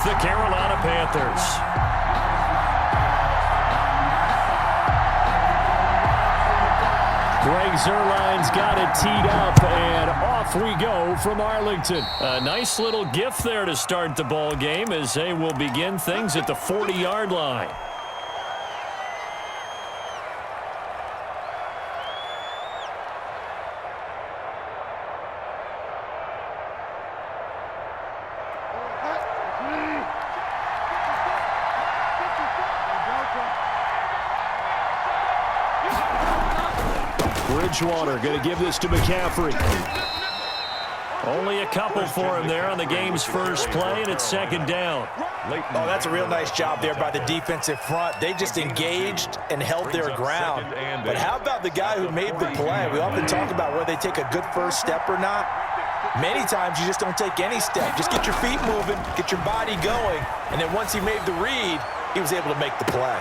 The Carolina Panthers. Greg Zuerlein's got it teed up, and off we go from Arlington. A nice little gift there to start the ball game as they will begin things at the 40-yard line. Bridgewater going to give this to McCaffrey. Only a couple for him there on the game's first play, and it's second down. Oh, that's a real nice job there by the defensive front. They just engaged and held their ground. But how about the guy who made the play? We often talk about whether they take a good first step or not. Many times you just don't take any step. Just get your feet moving, get your body going, and then once he made the read, he was able to make the play.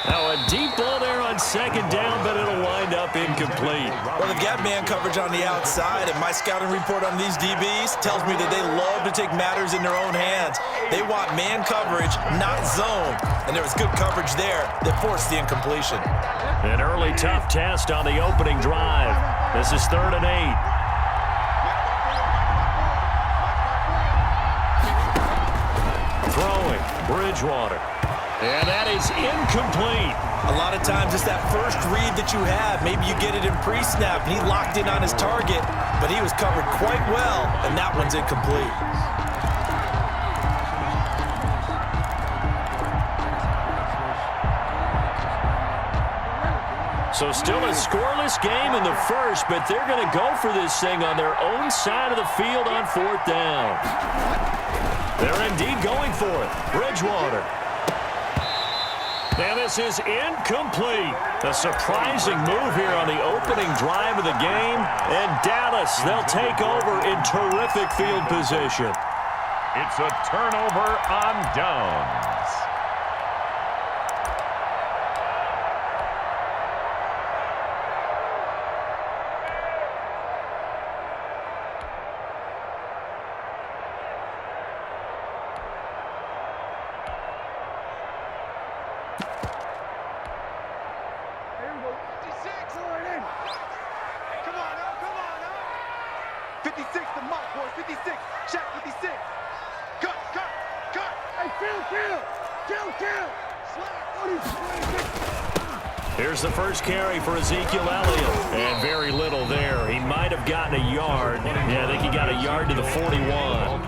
Now a deep ball there on second down, but it'll wind up incomplete. Well, they've got man coverage on the outside, and my scouting report on these DBs tells me that they love to take matters in their own hands. They want man coverage, not zone, and there was good coverage there that forced the incompletion. An early tough test on the opening drive. This is 3rd and 8. Throwing, Bridgewater. And that is incomplete. A lot of times it's that first read that you have. Maybe you get it in pre-snap, and he locked in on his target, but he was covered quite well, and that one's incomplete. So still a scoreless game in the first, but they're going to go for this thing on their own side of the field on 4th down. They're indeed going for it. Bridgewater. And this is incomplete. A surprising move here on the opening drive of the game. And Dallas, they'll take over in terrific field position. It's a turnover on downs. Here's the first carry for Ezekiel Elliott. And very little there. He might have gotten a yard. Yeah, I think he got a yard to the 41.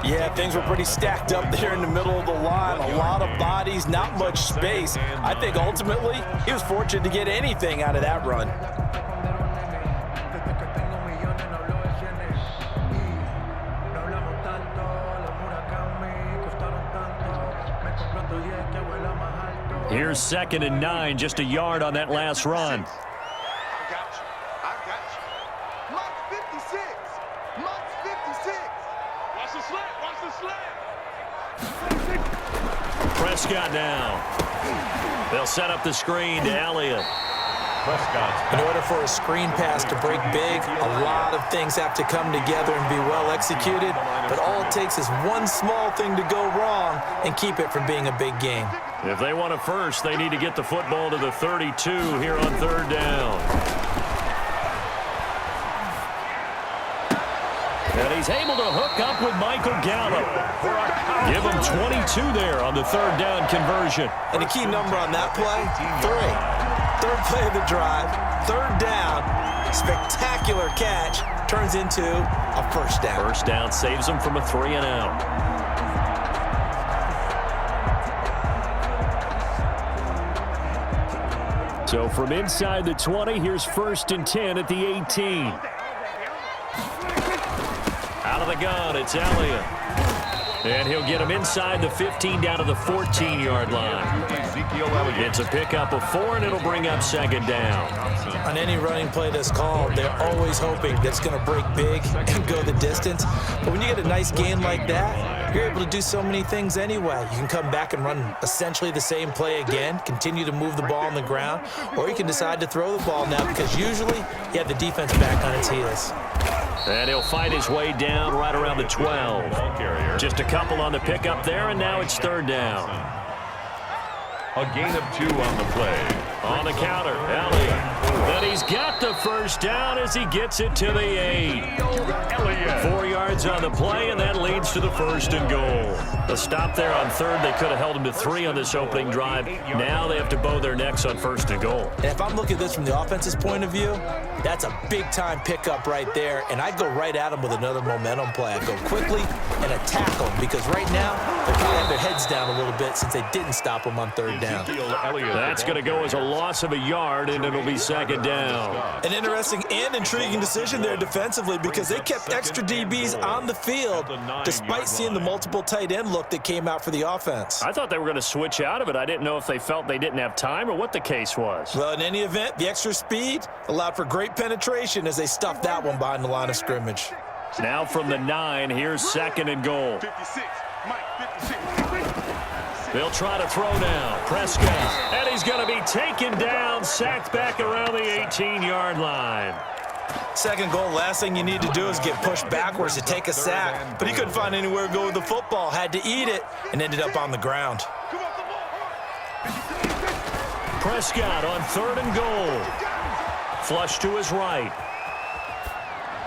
Yeah, things were pretty stacked up there in the middle of the line. A lot of bodies, not much space. I think ultimately he was fortunate to get anything out of that run. Here's 2nd and 9, just a yard on that last run. I got you. Mark 56. Watch the slant. Prescott now. They'll set up the screen to Elliott. In order for a screen pass to break big, a lot of things have to come together and be well executed, but all it takes is one small thing to go wrong and keep it from being a big game. If they want a first, they need to get the football to the 32 here on 3rd down. And he's able to hook up with Michael Gallup. Give him 22 there on the 3rd down conversion. And a key number on that play, 3. 3rd play of the drive, 3rd down, spectacular catch, turns into a first down. First down saves them from a 3 and out. So from inside the 20, here's 1st and 10 at the 18. Out of the gun, it's Elliott. And he'll get him inside the 15 down to the 14-yard line. It's a pickup of 4, and it'll bring up 2nd down. On any running play that's called, they're always hoping that it's going to break big and go the distance. But when you get a nice gain like that, you're able to do so many things anyway. You can come back and run essentially the same play again, continue to move the ball on the ground, or you can decide to throw the ball now because usually you have the defense back on its heels. And he'll fight his way down right around the 12. Just a couple on the pickup there, and now it's third down. A gain of 2 on the play. On the counter, Elliott. And he's got the first down as he gets it to the 8. Elliott. 4 yards on the play, and that leads to the first and goal. A stop there on third. They could have held him to 3 on this opening drive. Now they have to bow their necks on first and goal. And if I'm looking at this from the offense's point of view, that's a big-time pickup right there, and I go right at them with another momentum play. I go quickly and attack them because right now they probably have their heads down a little bit since they didn't stop them on third down. That's going to go as a loss of a yard, and it'll be second down. An interesting and intriguing decision there defensively because they kept extra DBs on the field despite seeing the multiple tight end look that came out for the offense. I thought they were going to switch out of it. I didn't know if they felt they didn't have time or what the case was. Well, in any event, the extra speed allowed for great penetration as they stuffed that one behind the line of scrimmage. Now from the 9, here's second and goal. 56. Mike, 56. They'll try to throw now. Prescott. And he's going to be taken down, sacked back around the 18-yard line. Second goal, last thing you need to do is get pushed backwards to take a sack. But he couldn't find anywhere to go with the football, had to eat it, and ended up on the ground. Prescott on third and goal. Flush to his right.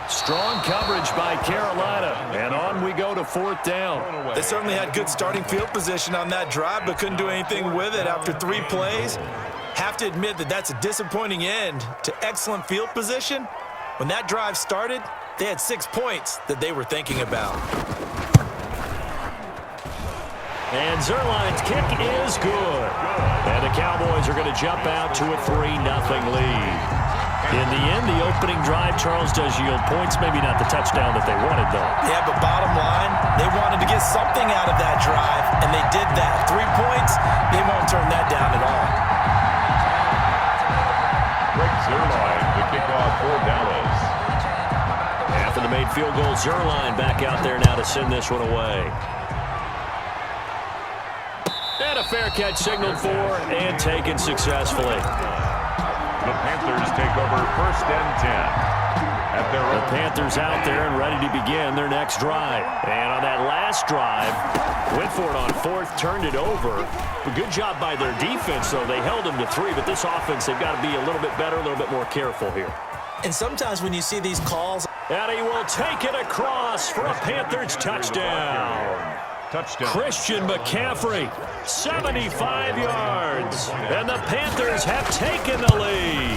Strong coverage by Carolina. And on we go to fourth down. They certainly had good starting field position on that drive, but couldn't do anything with it after 3 plays. Have to admit that that's a disappointing end to excellent field position. When that drive started, they had 6 points that they were thinking about. And Zuerlein's kick is good. And the Cowboys are going to jump out to a 3-0 lead. In the end, the opening drive, Charles, does yield points. Maybe not the touchdown that they wanted, though. Yeah, but bottom line, they wanted to get something out of that drive, and they did that. 3 points, they won't turn that down at all. Greg Zuerlein, the kickoff for Dallas. After the made field goal, Zuerlein back out there now to send this one away. And a fair catch signaled for and taken successfully. The Panthers take over first and 10. The Panthers out there and ready to begin their next drive. And on that last drive, went for it on fourth, turned it over. A good job by their defense, though. They held them to 3, but this offense, they've got to be a little bit better, a little bit more careful here. And sometimes when you see these calls... And he will take it across for a Panthers touchdown. Christian McCaffrey, 75 yards. And the Panthers have taken the lead.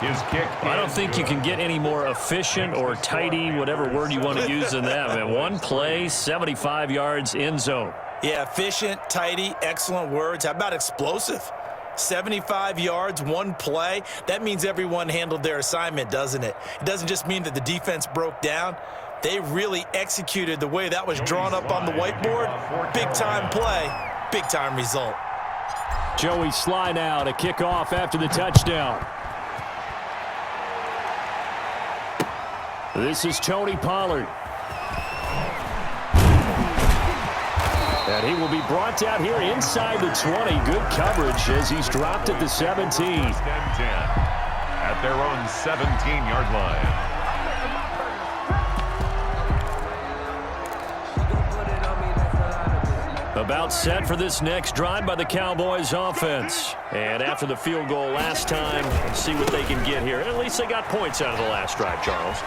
His kick. I don't think you can get any more efficient or tidy, whatever word you want to use than that. Man, one play, 75 yards, end zone. Yeah, efficient, tidy, excellent words. How about explosive? 75 yards, 1 play. That means everyone handled their assignment, doesn't it? It doesn't just mean that the defense broke down. They really executed the way that was drawn up on the whiteboard. Big-time play, big-time result. Joey Slye now to kick off after the touchdown. This is Tony Pollard. And he will be brought down here inside the 20. Good coverage as he's dropped at the 17. First and 10 at their own 17-yard line. About set for this next drive by the Cowboys offense. And after the field goal last time, see what they can get here. At least they got points out of the last drive, Charles.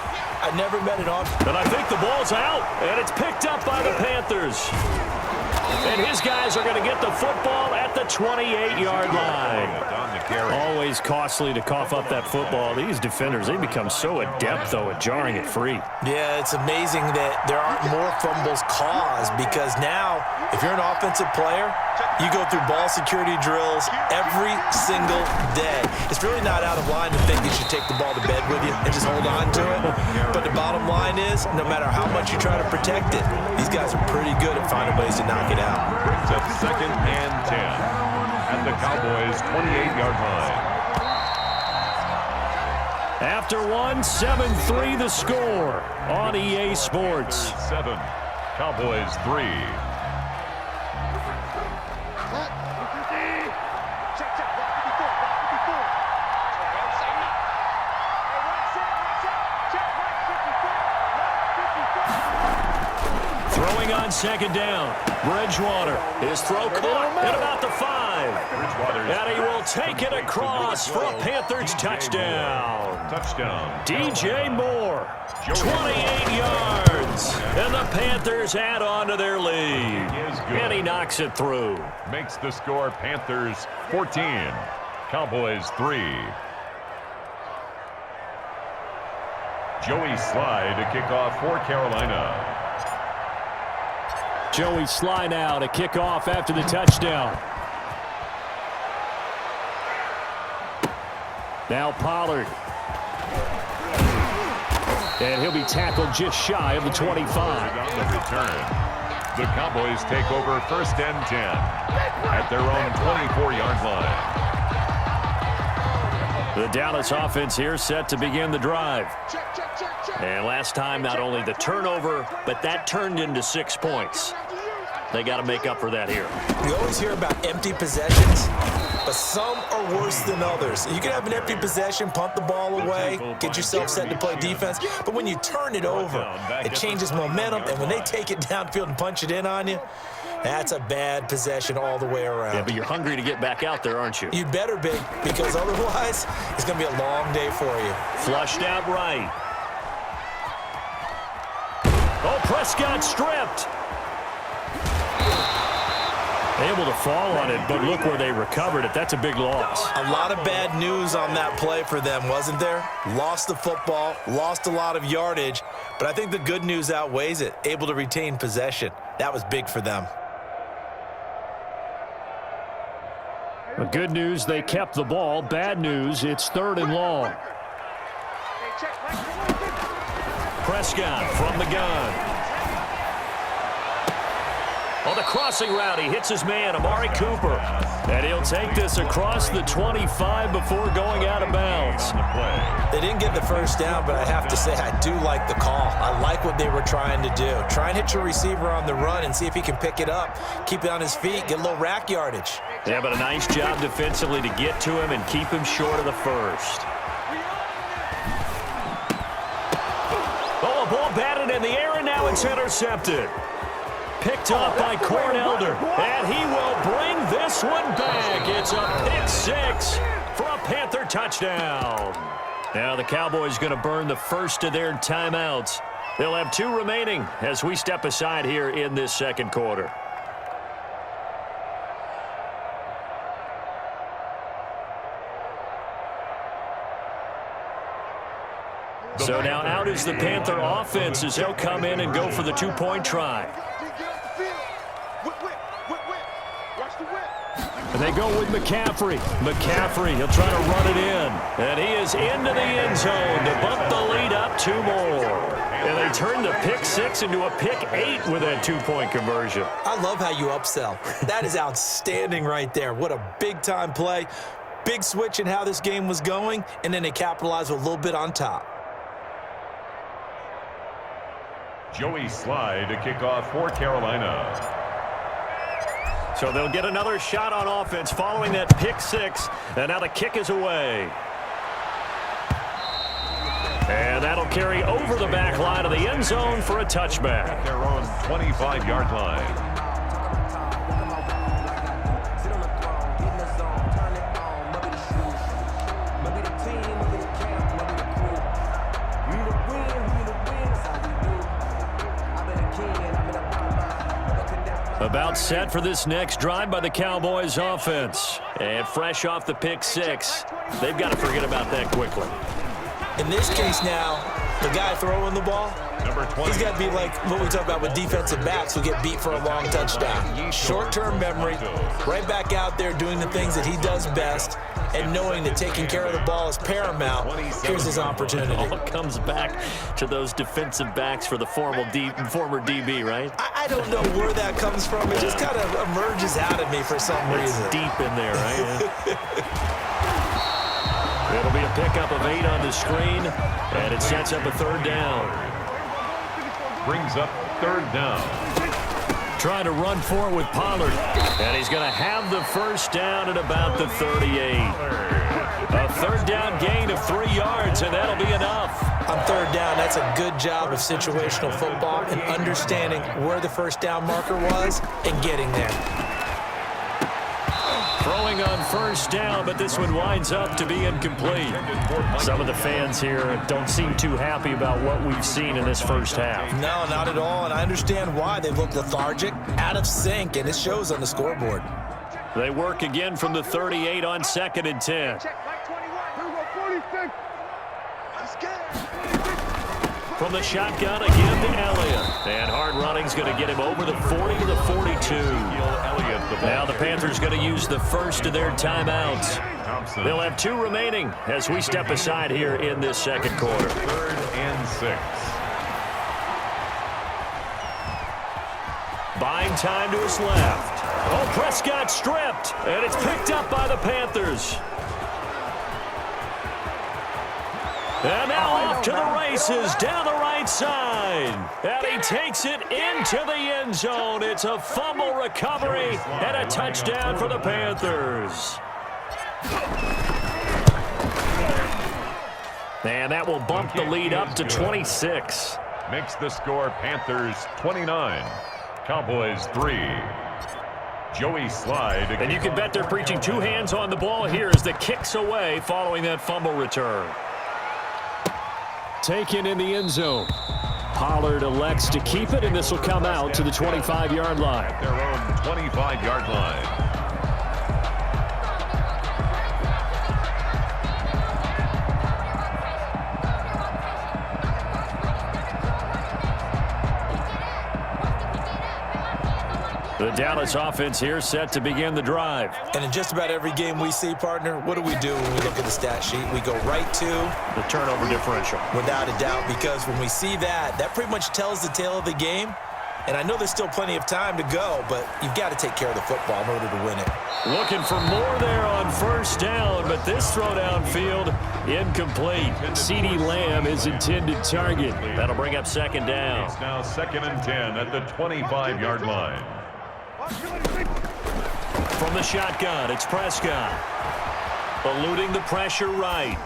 I never met an offense. And I think the ball's out, and it's picked up by the Panthers. And his guys are going to get the football at the 28-yard line. Always costly to cough up that football. These defenders, they become so adept, though, at jarring it free. Yeah, it's amazing that there aren't more fumbles caused because now, if you're an offensive player, you go through ball security drills every single day. It's really not out of line to think you should take the ball to bed with you and just hold on to it. But the bottom line is, no matter how much you try to protect it, these guys are pretty good at finding ways to knock it out. Brings up second and 10 at the Cowboys' 28-yard line. After one, 7-3 the score on EA Sports. 7, Cowboys 3. Throwing on second down. Bridgewater. His throw caught at about the 5. And he will take it across for a Panthers touchdown. DJ Moore. 28 yards. And the Panthers add on to their lead. And he knocks it through. Makes the score Panthers 14. Cowboys 3. Joey Slye to kick off for Carolina. Joey Slye now to kick off after the touchdown. Now Pollard. And he'll be tackled just shy of the 25. On the return, the Cowboys take over 1st and 10 at their own 24-yard line. The Dallas offense here set to begin the drive. And last time, not only the turnover, but that turned into 6 points. They got to make up for that here. We always hear about empty possessions, but some are worse than others. You can have an empty possession, punt the ball away, get yourself set to play defense, but when you turn it over, it changes momentum, and when they take it downfield and punch it in on you, that's a bad possession all the way around. Yeah, but you're hungry to get back out there, aren't you? You better be, because otherwise, it's going to be a long day for you. Flushed out right. Oh, Prescott stripped. Able to fall on it, but look where they recovered it. That's a big loss. A lot of bad news on that play for them, wasn't there? Lost the football, lost a lot of yardage, but I think the good news outweighs it. Able to retain possession. That was big for them. The good news, they kept the ball. Bad news, it's 3rd and long. Prescott from the gun. On the crossing route, he hits his man, Amari Cooper. And he'll take this across the 25 before going out of bounds. They didn't get the first down, but I have to say I do like the call. I like what they were trying to do. Try and hit your receiver on the run and see if he can pick it up. Keep it on his feet, get a little rack yardage. Yeah, but a nice job defensively to get to him and keep him short of the first. Oh, a ball batted in the air, and now it's intercepted. Picked up by Cornelder, and he will bring this one back. It's a pick 6 for a Panther touchdown. Now the Cowboys going to burn the first of their timeouts. They'll have 2 remaining as we step aside here in this second quarter. So now out is the Panther offense as they'll come in and go for the 2-point try. And they go with McCaffrey. McCaffrey, he'll try to run it in. And he is into the end zone to bump the lead up 2 more. And they turn the pick 6 into a pick 8 with that 2-point conversion. I love how you upsell. That is outstanding right there. What a big-time play. Big switch in how this game was going, and then they capitalized with a little bit on top. Joey Slye to kick off for Carolina. So they'll get another shot on offense following that pick 6. And now the kick is away. And that'll carry over the back line of the end zone for a touchback. At their own 25-yard line. About set for this next drive by the Cowboys offense. And fresh off the pick 6, they've got to forget about that quickly. In this case now, the guy throwing the ball, he's got to be like what we talk about with defensive backs who get beat for a long touchdown. Short-term memory, right back out there doing the things that he does best, and knowing that taking care of the ball is paramount. Here's his opportunity. It all comes back to those defensive backs for the former DB, right? I don't know where that comes from. It just kind of emerges out of me for some reason. It's deep in there, right? It'll be a pickup of 8 on the screen, and it sets up a 3rd down. Brings up 3rd down. Trying to run for it with Pollard, and he's going to have the first down at about the 38. A 3rd down gain of 3 yards, and that'll be enough. On third down, that's a good job of situational football and understanding where the first down marker was and getting there. Throwing on first down, but this one winds up to be incomplete. Some of the fans here don't seem too happy about what we've seen in this first half. No, not at all, and I understand why. They look lethargic, out of sync, and it shows on the scoreboard. They work again from the 38 on 2nd and 10. From the shotgun again to Elliott. And hard running's going to get him over the 40 to the 42. Now the Panthers going to use the first of their timeouts. They'll have 2 remaining as we step aside here in this second quarter. 3rd and 6. Buying time to his left. Oh, Prescott stripped, and it's picked up by the Panthers. And now off to the races down the right side. And he takes it into the end zone. It's a fumble recovery and a touchdown for the Panthers. And that will bump the lead up to 26. Makes the score Panthers 29, Cowboys 3. Joey Slide. And you can bet they're preaching 2 hands on the ball here as the kick's away following that fumble return. Taken in the end zone. Pollard elects to keep it, and this will come out to the 25-yard line. At their own 25-yard line. The Dallas offense here set to begin the drive. And in just about every game we see, partner, what do we do when we look at the stat sheet? We go right to the turnover differential. Without a doubt, because when we see that, that pretty much tells the tale of the game. And I know there's still plenty of time to go, but you've got to take care of the football in order to win it. Looking for more there on first down, but this throw downfield incomplete. CeeDee Lamb is intended target. That'll bring up 2nd down. It's now 2nd and 10 at the 25-yard line. From the shotgun, it's Prescott. Eluding the pressure right.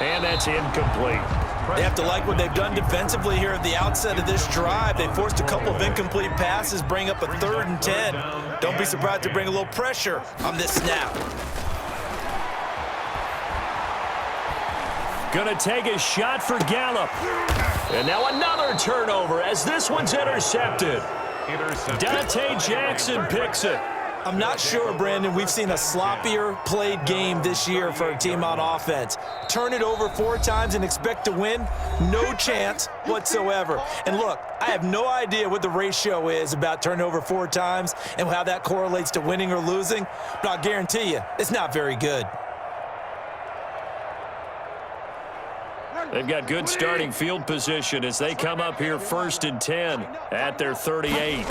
And that's incomplete. They have to like what they've done defensively here at the outset of this drive. They forced a couple of incomplete passes, bring up a 3rd and 10. Don't be surprised to bring a little pressure on this snap. Gonna take a shot for Gallup. And now another turnover as this one's intercepted. Dante Jackson picks it. I'm not sure, Brandon, we've seen a sloppier played game this year for a team on offense. Turn it over 4 times and expect to win? No chance whatsoever. And look, I have no idea what the ratio is about turning over 4 times and how that correlates to winning or losing, but I'll guarantee you, it's not very good. They've got good starting field position as they come up here 1st and 10 at their 38.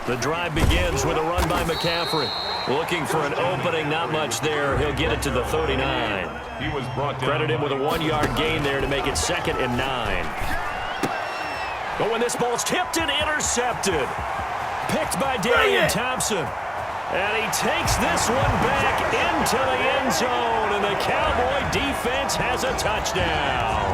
The drive begins with a run by McCaffrey. Looking for an opening, not much there. He'll get it to the 39. He was brought down. Credit him with a 1-yard gain there to make it 2nd and 9. But when this ball's tipped and intercepted. Picked by Darian Thompson. And he takes this one back into the end zone, and the Cowboy defense has a touchdown.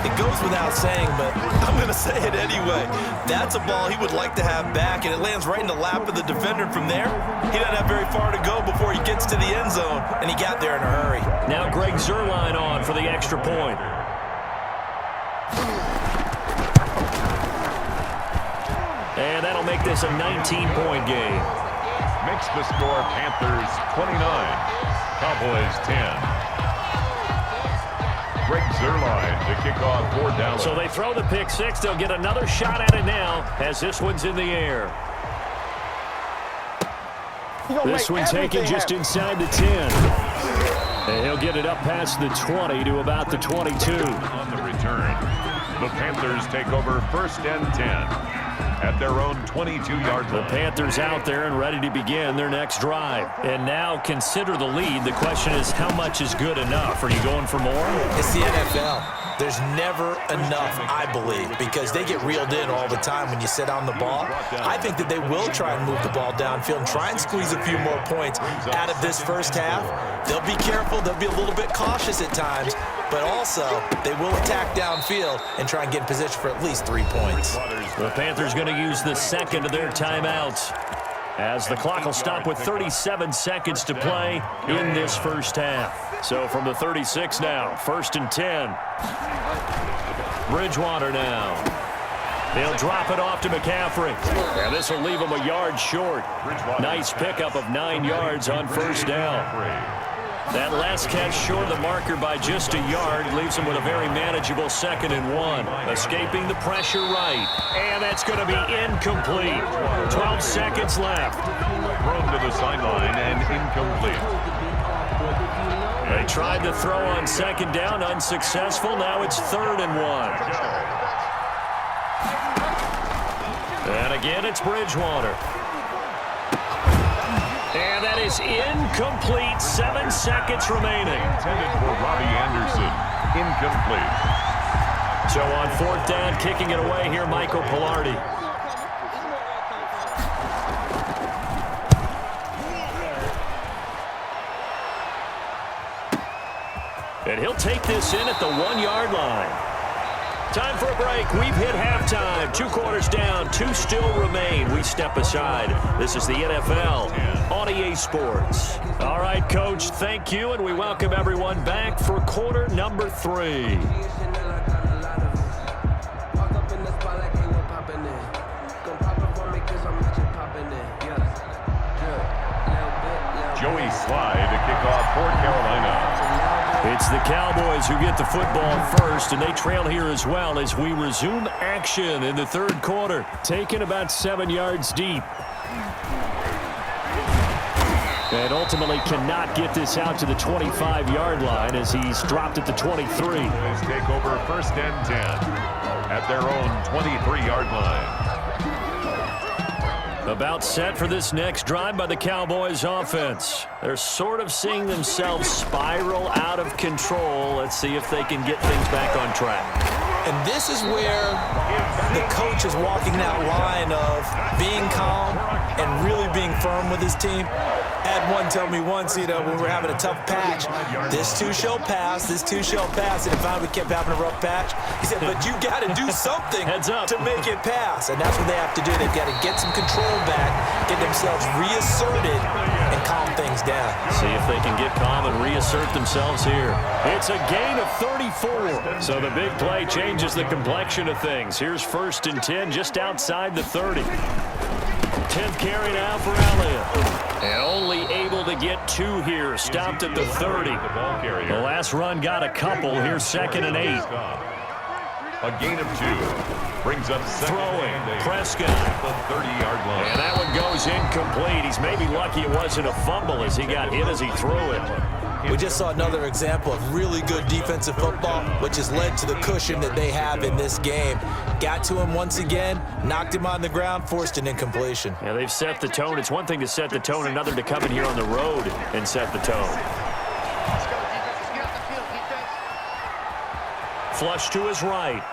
It goes without saying, but I'm going to say it anyway. That's a ball he would like to have back, and it lands right in the lap of the defender from there. He doesn't have very far to go before he gets to the end zone, and he got there in a hurry. Now Greg Zuerlein on for the extra point. And that'll make this a 19-point game. Makes the score Panthers 29, Cowboys 10. Greg Zuerlein to kick off for Dallas. So they throw the pick 6. They'll get another shot at it now as this one's in the air. This one taken just inside the 10. And he'll get it up past the 20 to about the 22. On the return, the Panthers take over 1st and 10. At their own 22-yard line. The Panthers out there and ready to begin their next drive. And now consider the lead. The question is, how much is good enough? Are you going for more? It's the NFL. There's never enough, I believe, because they get reeled in all the time when you sit on the ball. I think that they will try and move the ball downfield and try and squeeze a few more points out of this first half. They'll be careful. They'll be a little bit cautious at times. but also they will attack downfield and try and get in position for at least 3 points. The Panthers going to use the second of their timeouts, as the clock will stop with 37 seconds to play in this first half. So from the 36 now, 1st and 10. Bridgewater now. They'll drop it off to McCaffrey. And this will leave him a yard short. Nice pickup of 9 yards on 1st down. That last catch short of the marker by just a yard leaves him with a very manageable 2nd and 1. Escaping the pressure right. And that's going to be incomplete. 12 seconds left. Thrown to the sideline and incomplete. They tried to throw on 2nd down, unsuccessful. Now it's 3rd and 1. And again, it's Bridgewater. And that is incomplete. 7 seconds remaining. Intended for Robbie Anderson. Incomplete. So on 4th down, kicking it away here, Michael Palardy. And he'll take this in at the 1-yard line. Time for a break. We've hit halftime. 2 quarters down. 2 still remain. We step aside. This is the NFL on EA Sports. All right, Coach, thank you, and we welcome everyone back for quarter number 3. Joey Slye to kick off for Carolina. It's the Cowboys who get the football first, and they trail here as well as we resume action in the 3rd quarter. Taken about 7 yards deep. And ultimately cannot get this out to the 25-yard line as he's dropped at the 23. Let's take over 1st and 10 at their own 23-yard line. About set for this next drive by the Cowboys offense. They're sort of seeing themselves spiral out of control. Let's see if they can get things back on track. And this is where the coach is walking that line of being calm and really being firm with his team. Had one tell me once, when we were having a tough patch, this too shall pass, this too shall pass. And finally we kept having a rough patch. He said, but you got to do something to make it pass. And that's what they have to do. They've got to get some control back, get themselves reasserted, and calm things down. See if they can get calm and reassert themselves here. It's a gain of 34. So the big play changes the complexion of things. Here's 1st and 10 just outside the 30. 10th carry now for Elliott. And only able to get 2 here. Stopped at the 30. The last run got a couple. Here's 2nd and 8. A gain of 2. Brings up throwing. Prescott. The 30-yard line. And that one goes incomplete. He's maybe lucky it wasn't a fumble as he got hit as he threw it. We just saw another example of really good defensive football, which has led to the cushion that they have in this game. Got to him once again, knocked him on the ground, forced an incompletion. Yeah, they've set the tone. It's one thing to set the tone, another to come in here on the road and set the tone. Flush to his right.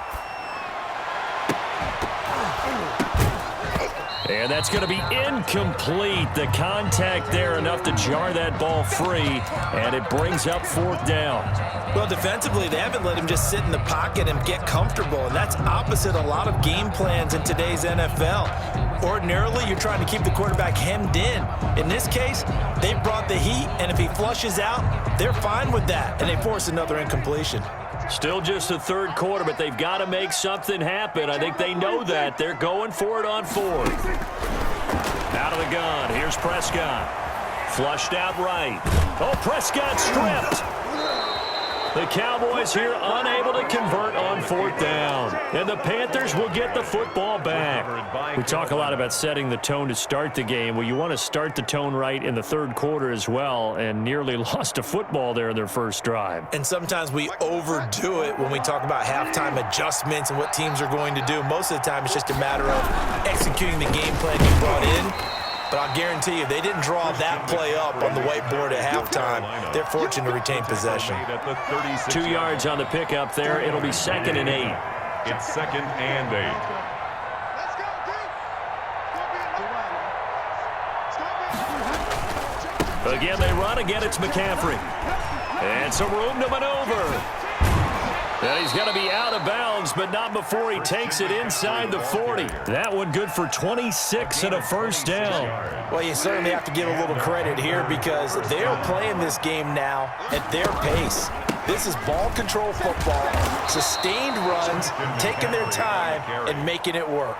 And that's going to be incomplete. The contact there enough to jar that ball free, and it brings up 4th down. Well, defensively, they haven't let him just sit in the pocket and get comfortable, and that's opposite a lot of game plans in today's NFL. Ordinarily, you're trying to keep the quarterback hemmed in. In this case, they brought the heat, and if he flushes out, they're fine with that, and they force another incompletion. Still just the 3rd quarter, but they've got to make something happen. I think they know that. They're going for it on 4th. Out of the gun. Here's Prescott. Flushed out right. Oh, Prescott stripped. The Cowboys here unable to convert on 4th down. And the Panthers will get the football back. We talk a lot about setting the tone to start the game. Well, you want to start the tone right in the 3rd quarter as well, and nearly lost a football there in their first drive. And sometimes we overdo it when we talk about halftime adjustments and what teams are going to do. Most of the time it's just a matter of executing the game plan you brought in. But I'll guarantee you, they didn't draw that play up on the whiteboard at halftime. They're fortunate to retain possession. 2 yards on the pickup there. It'll be 2nd and 8. It's 2nd and 8. Again, they run. Again, it's McCaffrey. And some room to maneuver. And he's going to be out of bounds, but not before he takes it inside the 40. That one good for 26 and a first down. Well, you certainly have to give a little credit here because they're playing this game now at their pace. This is ball control football, sustained runs, taking their time, and making it work.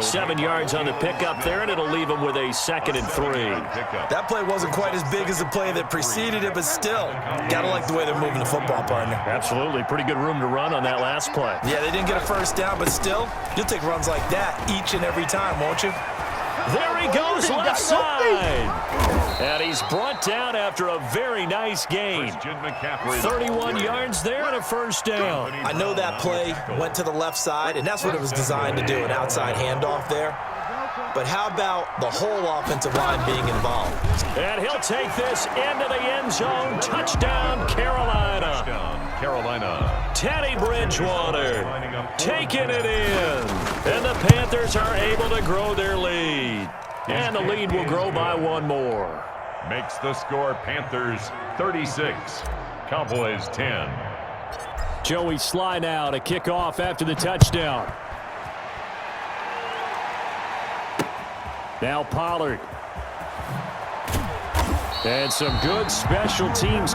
7 yards on the pickup there, and it'll leave them with a 2nd and 3. That play wasn't quite as big as the play that preceded it, but still, gotta like the way they're moving the football, partner. Absolutely. Pretty good room to run on that last play. Yeah, they didn't get a first down, but still, you'll take runs like that each and every time, won't you? There he goes left side. And he's brought down after a very nice gain. 31 yards there and a first down. I know that play went to the left side, and that's what it was designed to do, an outside handoff there. But how about the whole offensive line being involved? And he'll take this into the end zone. Touchdown, Carolina. Carolina. Teddy Bridgewater taking it in. And the Panthers are able to grow their lead. And the lead will grow by one more. Makes the score Panthers 36, Cowboys 10. Joey Sly now to kick off after the touchdown. Now Pollard. And some good special teams.